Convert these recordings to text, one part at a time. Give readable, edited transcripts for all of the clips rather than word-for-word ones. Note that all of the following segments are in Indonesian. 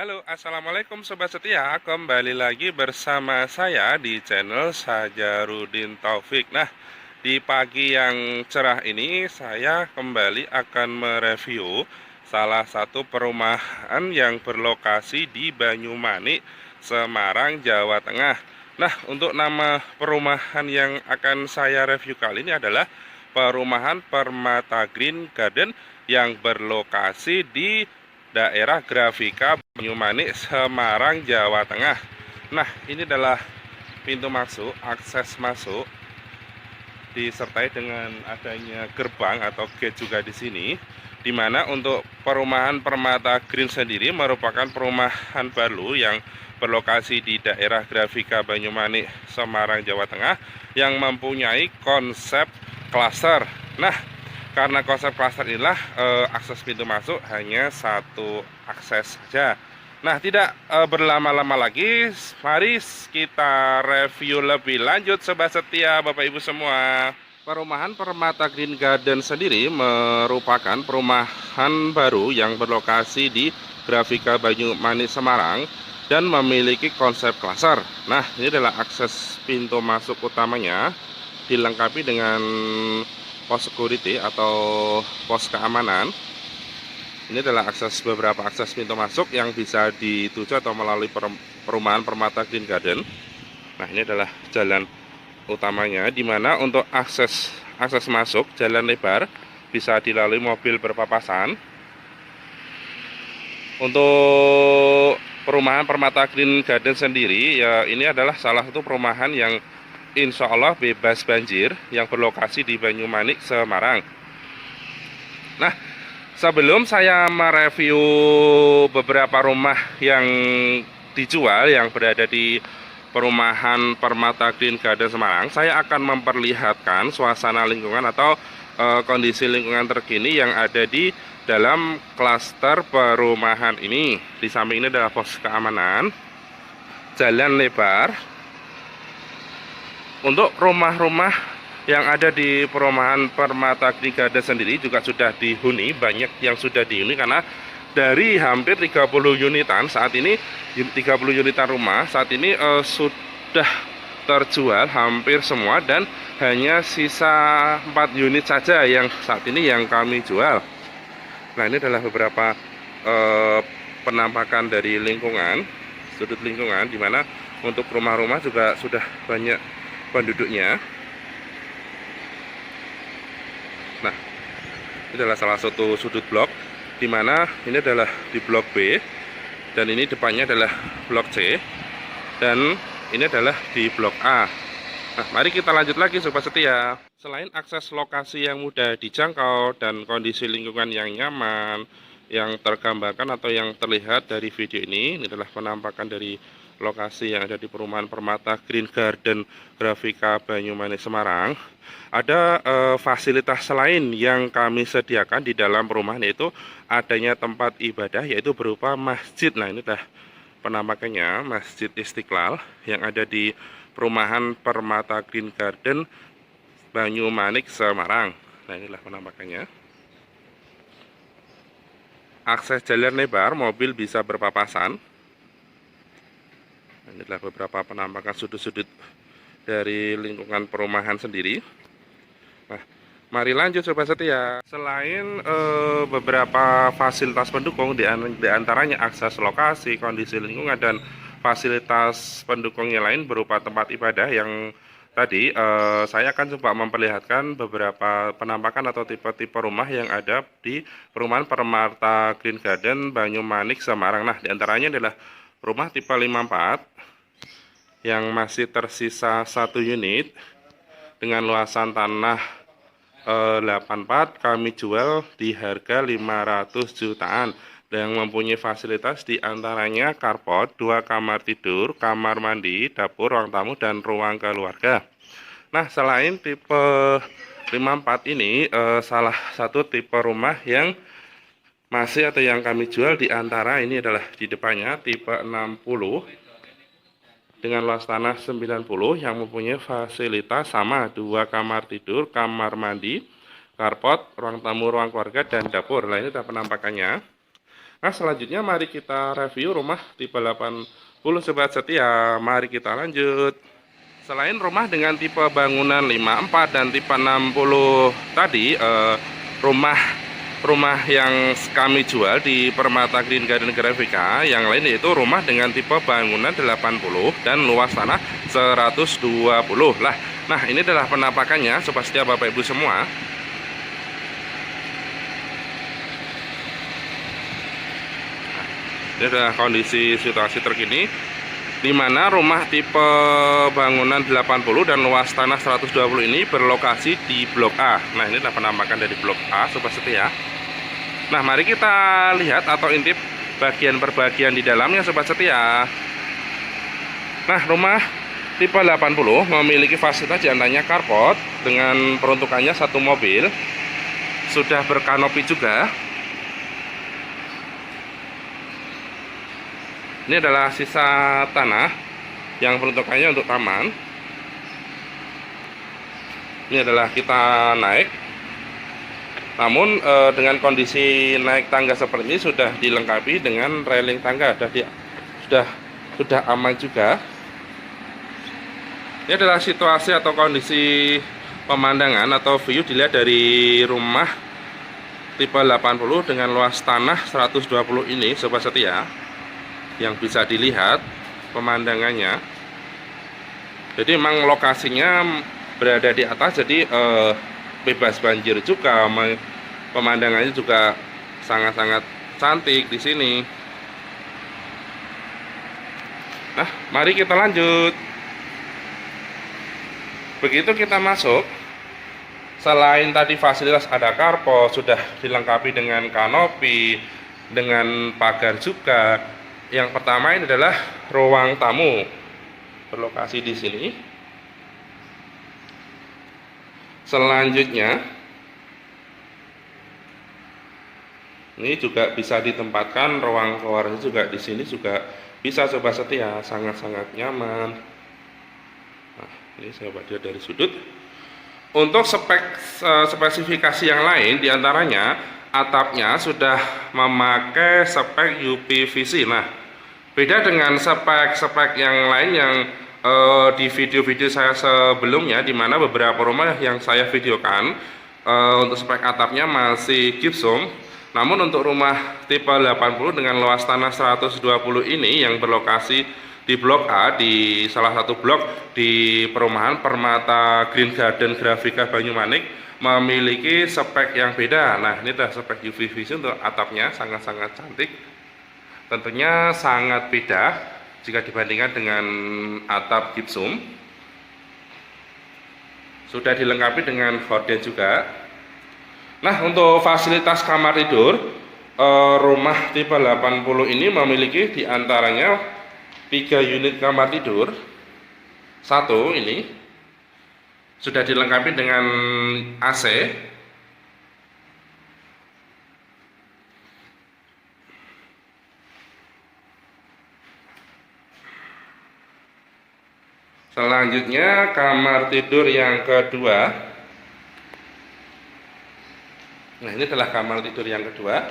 Halo, assalamualaikum sobat setia. Kembali lagi bersama saya di channel Sajarudin Taufik. Nah, di pagi yang cerah ini saya kembali akan mereview salah satu perumahan yang berlokasi di Banyumanik, Semarang, Jawa Tengah. Nah, untuk nama perumahan yang akan saya review kali ini adalah perumahan Permata Green Garden yang berlokasi di daerah Grafika Banyumanik, Semarang, Jawa Tengah. Nah, ini adalah pintu masuk, akses masuk disertai dengan adanya gerbang atau gate juga di sini. Di mana untuk perumahan Permata Green sendiri merupakan perumahan baru yang berlokasi di daerah Grafika Banyumanik, Semarang, Jawa Tengah yang mempunyai konsep klaster. Nah, karena konsep klaster inilah akses pintu masuk hanya satu akses saja. Nah, tidak berlama-lama lagi, mari kita review lebih lanjut sobat setia Bapak Ibu semua. Perumahan Permata Green Garden sendiri merupakan perumahan baru yang berlokasi di Grafika Banyumanik, Semarang dan memiliki konsep klaster. Nah, ini adalah akses pintu masuk utamanya, dilengkapi dengan pos security atau pos keamanan. Ini adalah beberapa akses pintu masuk yang bisa dituju atau melalui perumahan Permata Green Garden. Nah, ini adalah jalan utamanya, di mana untuk akses masuk jalan lebar bisa dilalui mobil berpapasan. Untuk perumahan Permata Green Garden sendiri, ya ini adalah salah satu perumahan yang insya Allah bebas banjir yang berlokasi di Banyumanik, Semarang. Nah, sebelum saya mereview beberapa rumah yang dijual yang berada di perumahan Permata Green Garden Semarang, saya akan memperlihatkan suasana lingkungan atau kondisi lingkungan terkini yang ada di dalam klaster perumahan ini. Di samping ini adalah pos keamanan, jalan lebar. Untuk rumah-rumah yang ada di perumahan Permata Green Garden sendiri juga sudah dihuni, banyak yang sudah dihuni karena dari hampir 30 unitan saat ini, 30 unitan rumah saat ini sudah terjual hampir semua dan hanya sisa 4 unit saja yang saat ini yang kami jual. Nah, ini adalah beberapa penampakan dari lingkungan, sudut lingkungan, di mana untuk rumah-rumah juga sudah banyak penduduknya. Nah, ini adalah salah satu sudut blok, di mana ini adalah di blok B dan ini depannya adalah blok C dan ini adalah di blok A. Nah, mari kita lanjut lagi sobat setia. Selain akses lokasi yang mudah dijangkau dan kondisi lingkungan yang nyaman yang tergambarkan atau yang terlihat dari video ini adalah penampakan dari lokasi yang ada di perumahan Permata Green Garden Grafika Banyumanik, Semarang. Ada fasilitas lain yang kami sediakan di dalam perumahan, yaitu adanya tempat ibadah yaitu berupa masjid. Nah, ini dah penampakannya Masjid Istiqlal yang ada di perumahan Permata Green Garden Banyumanik, Semarang. Nah, inilah penampakannya. Akses jalan lebar, mobil bisa berpapasan. Nah, inilah beberapa penampakan sudut-sudut dari lingkungan perumahan sendiri. Nah, mari lanjut sobat setia. Selain beberapa fasilitas pendukung, di antaranya akses lokasi, kondisi lingkungan, dan fasilitas pendukungnya lain berupa tempat ibadah yang tadi saya akan coba memperlihatkan beberapa penampakan atau tipe-tipe rumah yang ada di perumahan Permata Green Garden Banyumanik, Semarang. Nah, diantaranya adalah rumah tipe 54 yang masih tersisa satu unit dengan luasan tanah 84, kami jual di harga 500 jutaan yang mempunyai fasilitas diantaranya carport, 2 kamar tidur, kamar mandi, dapur, ruang tamu, dan ruang keluarga. Nah, selain tipe 54 ini salah satu tipe rumah yang masih atau yang kami jual diantara ini adalah di depannya tipe 60 dengan luas tanah 90 yang mempunyai fasilitas sama 2 kamar tidur, kamar mandi, carport, ruang tamu, ruang keluarga, dan dapur. Nah, ini adalah penampakannya. Nah, selanjutnya mari kita review rumah tipe 80 sobat setia. Mari kita lanjut. Selain rumah dengan tipe bangunan 54 dan tipe 60 tadi, rumah rumah yang kami jual di Permata Green Garden Grafika yang lain yaitu rumah dengan tipe bangunan 80 dan luas tanah 120 lah. Nah, ini adalah penampakannya sobat setia Bapak Ibu semua. Ini adalah kondisi situasi terkini di mana rumah tipe bangunan 80 dan luas tanah 120 ini berlokasi di Blok A. Nah, ini adalah penampakan dari Blok A sobat setia. Nah, mari kita lihat atau intip bagian per bagian di dalamnya sobat setia. Nah, rumah tipe 80 memiliki fasilitas diantaranya carport dengan peruntukannya satu mobil, sudah berkanopi juga. Ini adalah sisa tanah yang peruntukannya untuk taman. Ini adalah kita naik. Namun dengan kondisi naik tangga seperti ini sudah dilengkapi dengan railing tangga, sudah aman juga. Ini adalah situasi atau kondisi pemandangan atau view dilihat dari rumah tipe 80 dengan luas tanah 120 ini sobat setia, yang bisa dilihat pemandangannya. Jadi memang lokasinya berada di atas, jadi bebas banjir juga, pemandangannya juga sangat-sangat cantik di sini. Nah, mari kita lanjut. Begitu kita masuk, selain tadi fasilitas ada carport, sudah dilengkapi dengan kanopi, dengan pagar juga. Yang pertama ini adalah ruang tamu, berlokasi di sini. Selanjutnya, ini juga bisa ditempatkan ruang keluarnya juga di sini juga bisa sobat setia, sangat-sangat nyaman. Nah, ini saya buat dari sudut. Untuk spesifikasi yang lain diantaranya atapnya sudah memakai spek UPVC. Nah, beda dengan spek-spek yang lain yang di video-video saya sebelumnya, di mana beberapa rumah yang saya videokan untuk spek atapnya masih gypsum. Namun untuk rumah tipe 80 dengan luas tanah 120 ini yang berlokasi di Blok A, di salah satu blok di perumahan Permata Green Garden Grafika Banyumanik, memiliki spek yang beda. Nah, ini adalah spek UPVC untuk atapnya, sangat-sangat cantik. Tentunya sangat beda jika dibandingkan dengan atap gypsum. Sudah dilengkapi dengan horden juga. Nah, untuk fasilitas kamar tidur, rumah tipe 80 ini memiliki diantaranya 3 unit kamar tidur. Satu ini sudah dilengkapi dengan AC. Selanjutnya kamar tidur yang kedua. Nah, ini adalah kamar tidur yang kedua.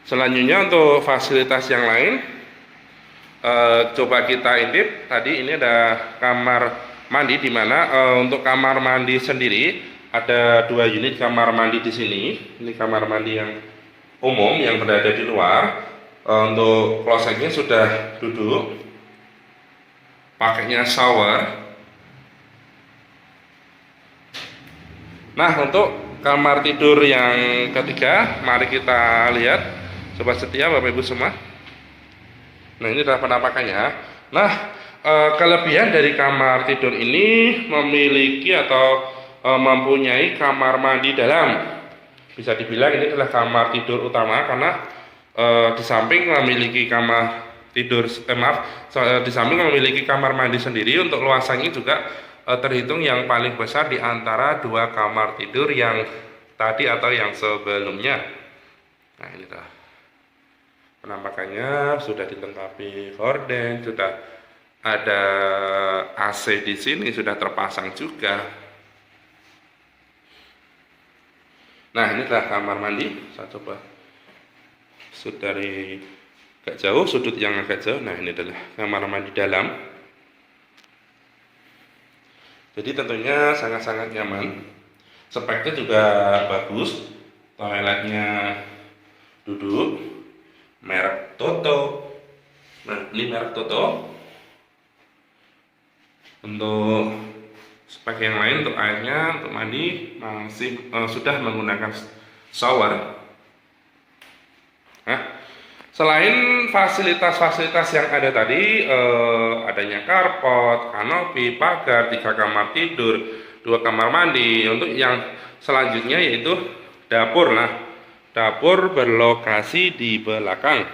Selanjutnya untuk fasilitas yang lain, coba kita intip. Tadi ini ada kamar mandi, di mana untuk kamar mandi sendiri ada 2 unit kamar mandi di sini. Ini kamar mandi yang umum yang berada di luar. Untuk klosetnya sudah duduk, pakainya shower. Nah, untuk kamar tidur yang ketiga, mari kita lihat sobat setia Bapak Ibu semua. Nah, ini adalah penampakannya. Nah, kelebihan dari kamar tidur ini memiliki atau mempunyai kamar mandi dalam. Bisa dibilang ini adalah kamar tidur utama karena di samping memiliki kamar tidur, di samping memiliki kamar mandi sendiri. Untuk luasannya juga terhitung yang paling besar di antara 2 kamar tidur yang tadi atau yang sebelumnya. Nah, ini dah penampakannya, sudah dilengkapi horden, sudah ada AC di sini, sudah terpasang juga. Nah, ini adalah kamar mandi. Saya coba dari agak jauh, sudut yang agak jauh. Nah, ini adalah kamar mandi dalam. Jadi tentunya sangat-sangat nyaman. Speknya juga bagus. Toiletnya duduk, merek Toto. Nah, ini merek Toto. Untuk spek yang lain, untuk airnya, untuk mandi masih sudah menggunakan shower. Nah, selain fasilitas-fasilitas yang ada tadi, adanya carport, kanopi, pagar, 3 kamar tidur, 2 kamar mandi. Untuk yang selanjutnya yaitu dapur. Nah, dapur berlokasi di belakang.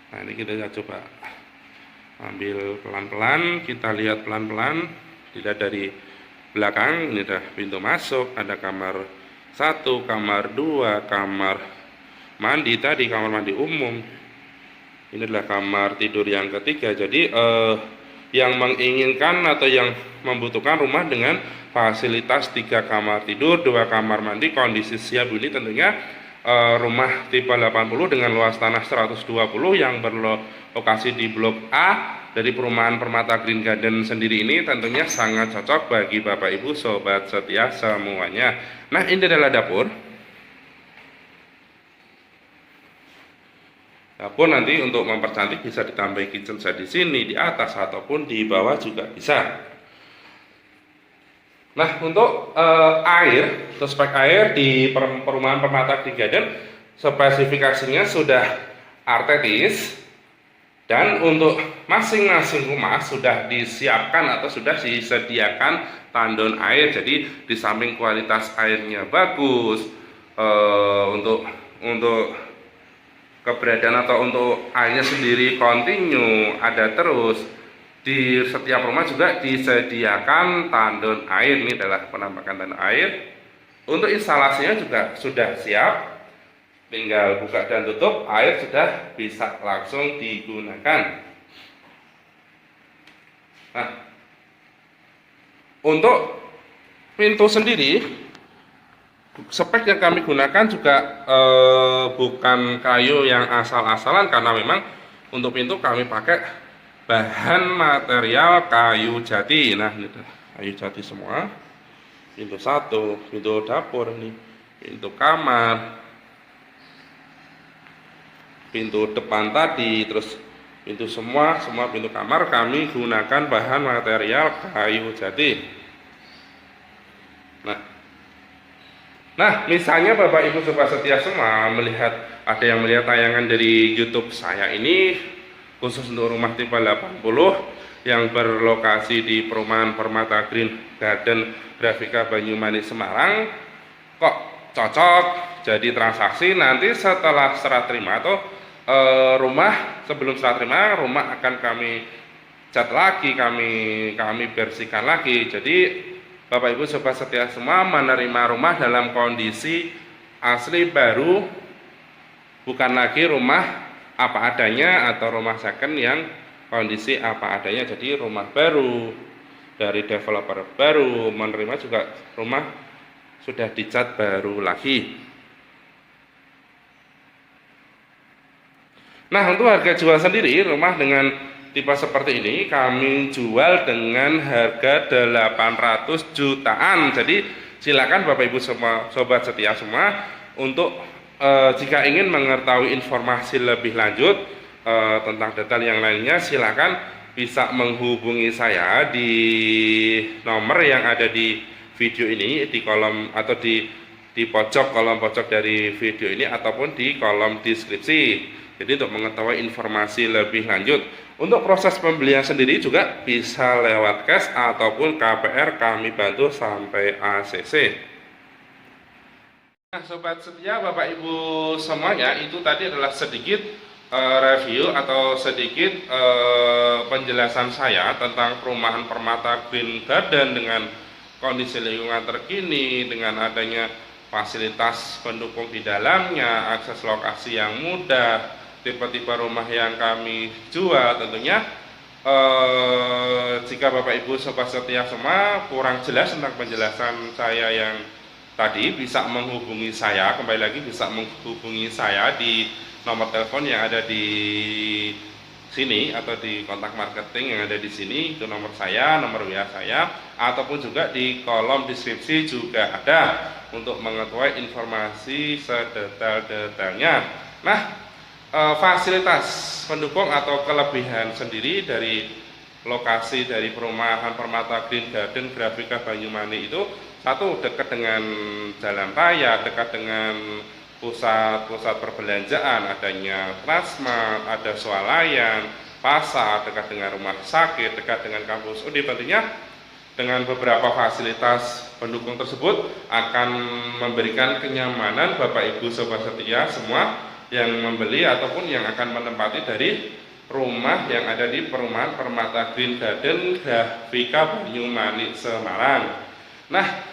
Nah, ini kita coba ambil pelan-pelan, kita lihat pelan-pelan, dilihat dari belakang. Ini ada pintu masuk, ada kamar 1, kamar 2, kamar mandi tadi, kamar mandi umum. Ini adalah kamar tidur yang ketiga. Jadi yang menginginkan atau yang membutuhkan rumah dengan fasilitas 3 kamar tidur, 2 kamar mandi, kondisi siap ini tentunya rumah tipe 80 dengan luas tanah 120 yang berlokasi di Blok A dari perumahan Permata Green Garden sendiri ini tentunya sangat cocok bagi Bapak Ibu sobat setia semuanya. Nah, ini adalah dapur. Dapur nanti untuk mempercantik bisa ditambah kitchen set di sini, di atas ataupun di bawah juga bisa. Nah, untuk air, untuk spek air di perumahan Permata Green Garden spesifikasinya sudah artetis, dan untuk masing-masing rumah sudah disiapkan atau sudah disediakan tandon air. Jadi di samping kualitas airnya bagus, untuk keberadaan atau untuk airnya sendiri kontinu ada terus. Di setiap rumah juga disediakan tandon air. Ini adalah penampakan tandon air. Untuk instalasinya juga sudah siap, tinggal buka dan tutup, air sudah bisa langsung digunakan. Nah, untuk pintu sendiri, spek yang kami gunakan juga bukan kayu yang asal-asalan, karena memang untuk pintu kami pakai bahan material kayu jati. Nah, ini kayu jati semua. Pintu 1, pintu dapur ini, pintu kamar, pintu depan tadi, terus pintu semua pintu kamar kami gunakan bahan material kayu jati. Nah, misalnya Bapak Ibu sobat setia semua ada yang melihat tayangan dari YouTube saya ini, khusus untuk rumah tipe 80 yang berlokasi di perumahan Permata Green Garden Grafika Banyumanik Semarang, kok cocok jadi transaksi. Nanti setelah serah terima atau sebelum serah terima, rumah akan kami cat lagi, kami bersihkan lagi. Jadi Bapak Ibu sobat setia semua menerima rumah dalam kondisi asli baru, bukan lagi rumah apa adanya atau rumah second yang kondisi apa adanya. Jadi rumah baru dari developer baru, menerima juga rumah sudah dicat baru lagi. Nah, untuk harga jual sendiri, rumah dengan tipe seperti ini kami jual dengan harga 800 jutaan. Jadi silakan Bapak Ibu semua sobat setia semua untuk jika ingin mengetahui informasi lebih lanjut tentang detail yang lainnya, silakan bisa menghubungi saya di nomor yang ada di video ini, di kolom atau di kolom pojok dari video ini ataupun di kolom deskripsi. Jadi untuk mengetahui informasi lebih lanjut, untuk proses pembelian sendiri juga bisa lewat cash ataupun KPR, kami bantu sampai ACC. Nah, sobat setia Bapak Ibu semuanya, itu tadi adalah sedikit review atau sedikit penjelasan saya tentang perumahan Permata Green Garden dengan kondisi lingkungan terkini, dengan adanya fasilitas pendukung di dalamnya, akses lokasi yang mudah, tipe-tipe rumah yang kami jual. Tentunya jika Bapak Ibu sobat setia semua kurang jelas tentang penjelasan saya yang tadi bisa menghubungi saya, kembali lagi bisa menghubungi saya di nomor telepon yang ada di sini atau di kontak marketing yang ada di sini, itu nomor saya, nomor WA saya, ataupun juga di kolom deskripsi juga ada untuk mengetahui informasi sedetail-detailnya. Nah, fasilitas pendukung atau kelebihan sendiri dari lokasi dari perumahan Permata Green Garden Grafika Banyumani itu, satu, dekat dengan jalan raya, dekat dengan pusat-pusat perbelanjaan, adanya Transmart, ada swalayan, pasar, dekat dengan rumah sakit, dekat dengan kampus Undip. Tentunya dengan beberapa fasilitas pendukung tersebut akan memberikan kenyamanan Bapak Ibu Sobat Setia semua yang membeli ataupun yang akan menempati dari rumah yang ada di perumahan Permata Green Garden Grafika Banyumani Semarang. Nah,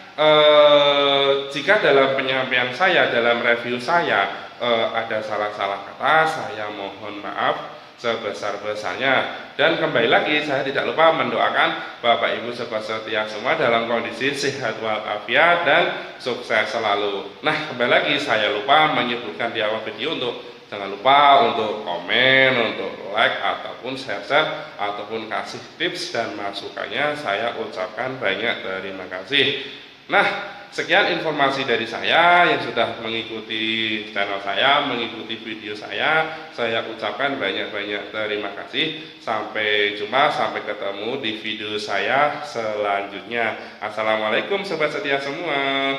jika dalam penyampaian saya, dalam review saya ada salah-salah kata, saya mohon maaf sebesar-besarnya. Dan kembali lagi, saya tidak lupa mendoakan Bapak Ibu Sobat Setia semua dalam kondisi sehat walafiat dan sukses selalu. Nah, kembali lagi saya lupa menyebutkan di awal video untuk jangan lupa untuk komen, untuk like, ataupun share, ataupun kasih tips dan masukannya. Saya ucapkan banyak terima kasih. Nah, sekian informasi dari saya yang sudah mengikuti channel saya, mengikuti video saya. Saya ucapkan banyak-banyak terima kasih. Sampai jumpa, sampai ketemu di video saya selanjutnya. Assalamualaikum Sobat Setia semua.